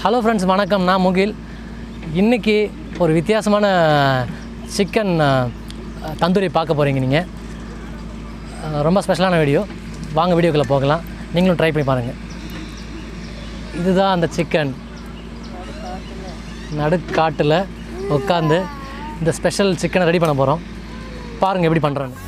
Hello friends, வணக்கம். நான் முகில். இன்றைக்கி ஒரு வித்தியாசமான சிக்கன் தந்தூரி பார்க்க போகிறீங்க. நீங்கள் ரொம்ப ஸ்பெஷலான வீடியோ. வாங்க வீடியோக்குள்ளே போகலாம். நீங்களும் ட்ரை பண்ணி பாருங்கள். இதுதான் அந்த சிக்கன் நடுக்காட்டில் உட்காந்து இந்த ஸ்பெஷல் சிக்கனை ரெடி பண்ண போகிறோம். பாருங்கள் எப்படி பண்ணுறேன்னு.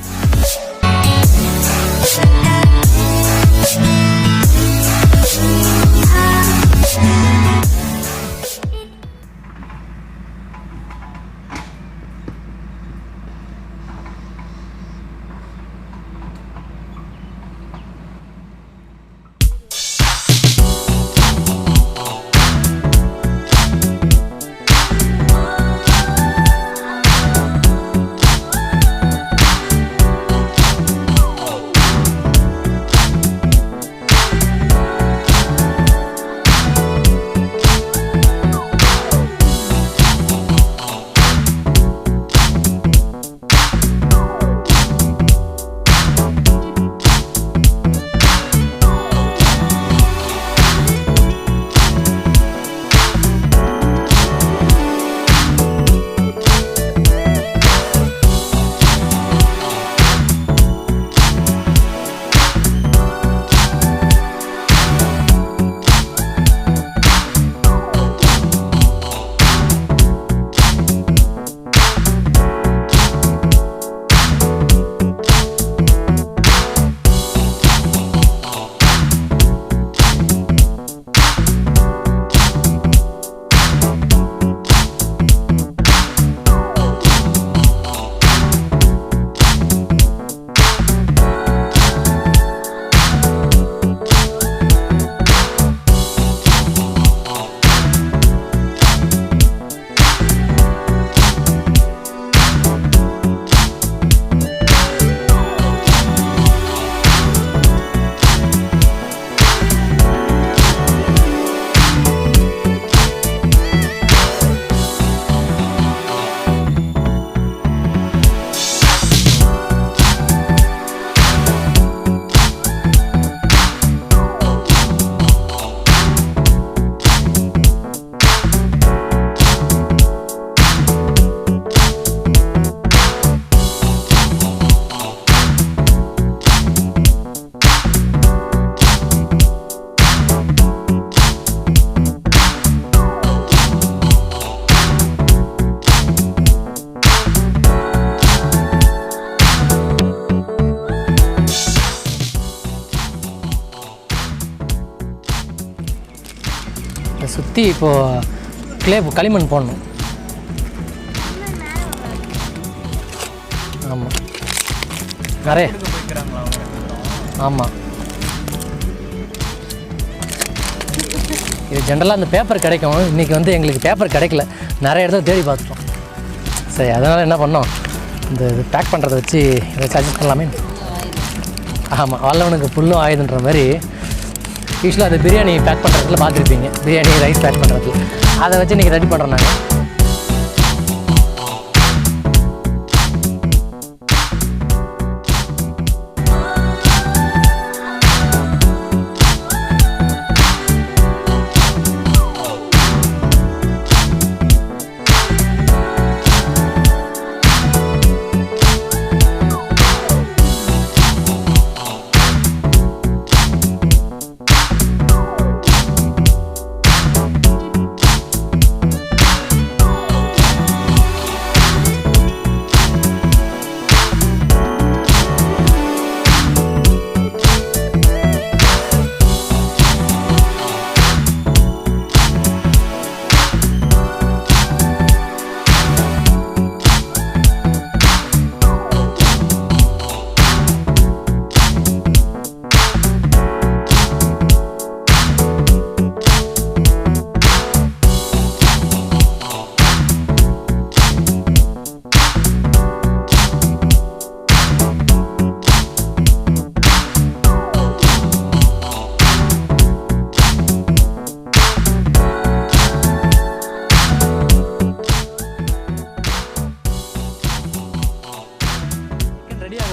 சுற்றி இப்போது களிமண் போடணும். ஆமாம், நிறைய. ஆமாம், இது ஜென்ரலாக அந்த பேப்பர் கிடைக்கும். இன்றைக்கி எங்களுக்கு பேப்பர் கிடைக்கல, நிறைய இடத்துல தேடி பார்த்துட்டோம். சரி, அதனால் என்ன பண்ணோம், இந்த இது பேக் பண்ணுறதை வச்சு அட்ஜஸ்ட் பண்ணலாமே. ஆமாம், வல்லவனுக்கு புல்லும் ஆயுதுன்ற மாதிரி. யூஸ்வலாக அது பிரியாணி பேக் பண்ணுறதுல பார்த்துருப்பீங்க, பிரியாணி ரைஸ் பேக் பண்ணுறது. அதை வச்சு இன்றைக்கி ரெடி பண்ணுறோம் நாங்கள்.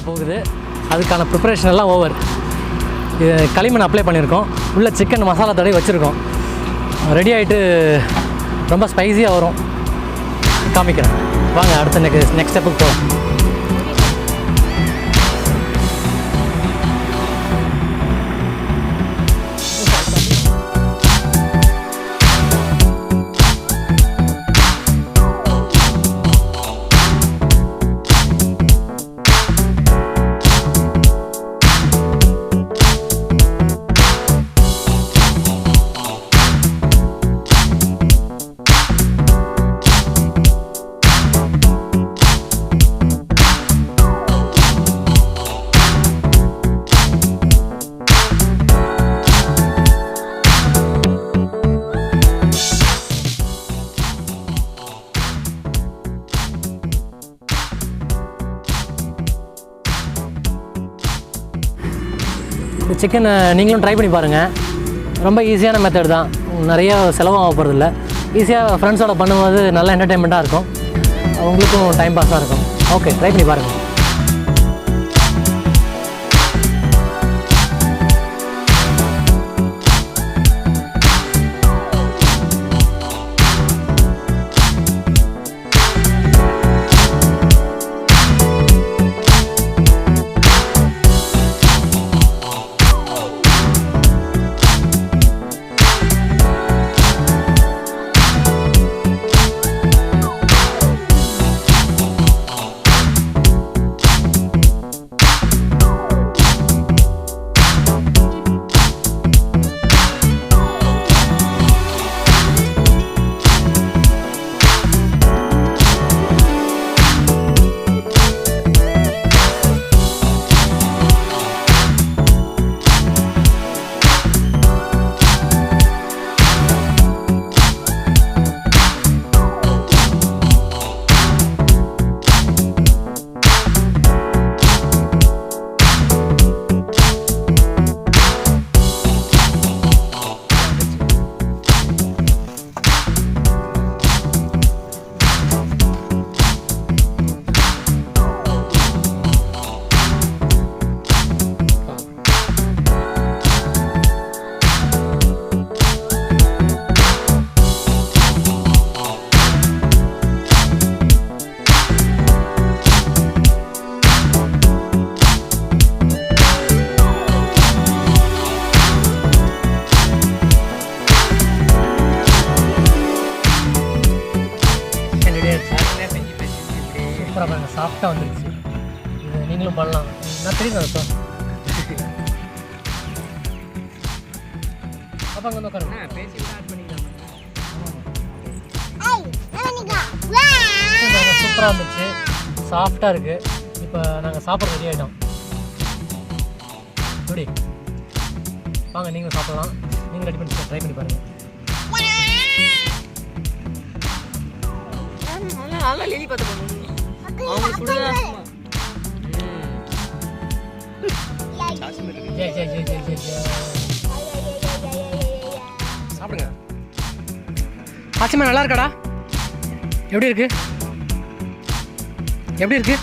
போகுது. அதுக்கான ப்ரிப்பரேஷன் எல்லாம் ஓவர். களிமண் அப்ளை பண்ணியிருக்கோம். உள்ள சிக்கன் மசாலா தடவை வச்சுருக்கோம். ரெடி ஆகிட்டு ரொம்ப ஸ்பைஸியாக வரும். காமிக்கிறேன் வாங்க. அடுத்த நெக்ஸ்ட் ஸ்டெப்புக்கு போகலாம். இந்த சிக்கனை நீங்களும் ட்ரை பண்ணி பாருங்கள். ரொம்ப ஈஸியான மெத்தட் தான். நிறைய செலவாக போகிறதில்ல. ஈஸியாக ஃப்ரெண்ட்ஸோட பண்ணும்போது நல்ல என்டர்டெயின்மெண்ட்டாக இருக்கும். உங்களுக்கும் டைம் பாஸாக இருக்கும். ஓகே, ட்ரை பண்ணி பாருங்கள். சாஃப்டாக வந்துருச்சு. இது நீங்களும் பண்ணலாம். நான் தெரியுது சார். அப்போ அங்கே வந்து உட்காருங்க. பேசி ஆட் பண்ணிக்கலாம். சூப்பராக வந்துச்சு. சாஃப்டாக இருக்குது. இப்போ நாங்கள் சாப்பிட்ற ரெடி ஆகிட்டோம். எப்படி வாங்க நீங்களும் சாப்பிட்லாம். நீங்கள் ரெடி பண்ணி ட்ரை பண்ணி பாருங்கள். நல்லா லெலி பார்த்து சாப்பிடுங்க. ஆச்சிமா நல்லா இருக்காடா? எப்படி இருக்கு? எப்படி இருக்கு?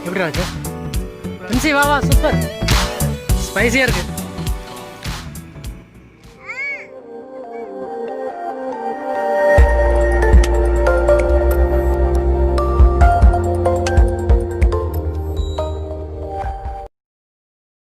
எப்படி இருக்கு? வா வா, சூப்பர். ஸ்பைசியாக இருக்கு.